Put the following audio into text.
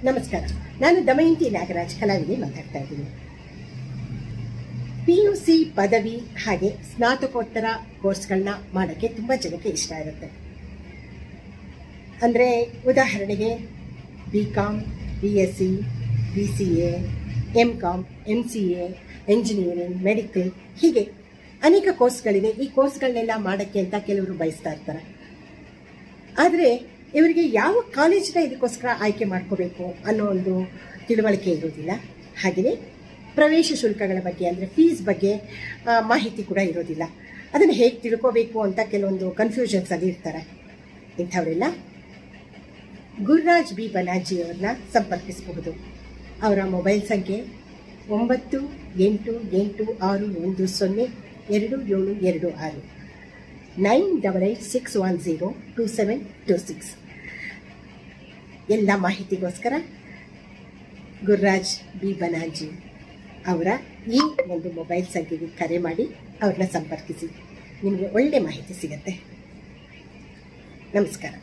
ನಮಸ್ಕಾರ. ನಾನು ದಮಯಂತಿ ನಾಗರಾಜ್ ಕಲಾವಿದೆ ಮಾತಾಡ್ತಾ ಇದ್ದೀನಿ. PUC ಪದವಿ ಹಾಗೆ ಸ್ನಾತಕೋತ್ತರ ಕೋರ್ಸ್ಗಳನ್ನ ಮಾಡೋಕ್ಕೆ ತುಂಬ ಜನಕ್ಕೆ ಇಷ್ಟ ಇರುತ್ತೆ. ಅಂದರೆ ಉದಾಹರಣೆಗೆ BCom, BSc, BCA, MCom, MCA, engineering, medical, ಹೀಗೆ ಅನೇಕ ಕೋರ್ಸ್ಗಳಿವೆ. ಈ ಕೋರ್ಸ್ಗಳನ್ನೆಲ್ಲ ಮಾಡೋಕ್ಕೆ ಅಂತ ಕೆಲವರು ಬಯಸ್ತಾ ಇರ್ತಾರೆ. ಆದರೆ ಇವರಿಗೆ ಯಾವ ಕಾಲೇಜಿನ ಇದಕ್ಕೋಸ್ಕರ ಆಯ್ಕೆ ಮಾಡ್ಕೋಬೇಕು ಅನ್ನೋ ಒಂದು ತಿಳುವಳಿಕೆ ಇರೋದಿಲ್ಲ. ಹಾಗೆಯೇ ಪ್ರವೇಶ ಶುಲ್ಕಗಳ ಬಗ್ಗೆ ಅಂದರೆ ಫೀಸ್ ಬಗ್ಗೆ ಮಾಹಿತಿ ಕೂಡ ಇರೋದಿಲ್ಲ. ಅದನ್ನು ಹೇಗೆ ತಿಳ್ಕೋಬೇಕು ಅಂತ ಕೆಲವೊಂದು ಕನ್ಫ್ಯೂಷನ್ಸ್ ಅಲ್ಲಿ ಇರ್ತಾರೆ. ಇಂಥವರೆಲ್ಲ ಗುರುರಾಜ್ ಬಿ ಬನಾರ್ಜಿ ಅವ್ರನ್ನ ಸಂಪರ್ಕಿಸಬಹುದು. ಅವರ ಮೊಬೈಲ್ ಸಂಖ್ಯೆ 9886102726 9886102726. ಎಲ್ಲ ಮಾಹಿತಿಗೋಸ್ಕರ ಗುರುರಾಜ್ ಬಿ ಬನಾರ್ಜಿ ಅವರ ಈ ಒಂದು ಮೊಬೈಲ್ ಸಂಖ್ಯೆಗೆ ಕರೆ ಮಾಡಿ ಅವ್ರನ್ನ ಸಂಪರ್ಕಿಸಿ. ನಿಮಗೆ ಒಳ್ಳೆ ಮಾಹಿತಿ ಸಿಗುತ್ತೆ. ನಮಸ್ಕಾರ.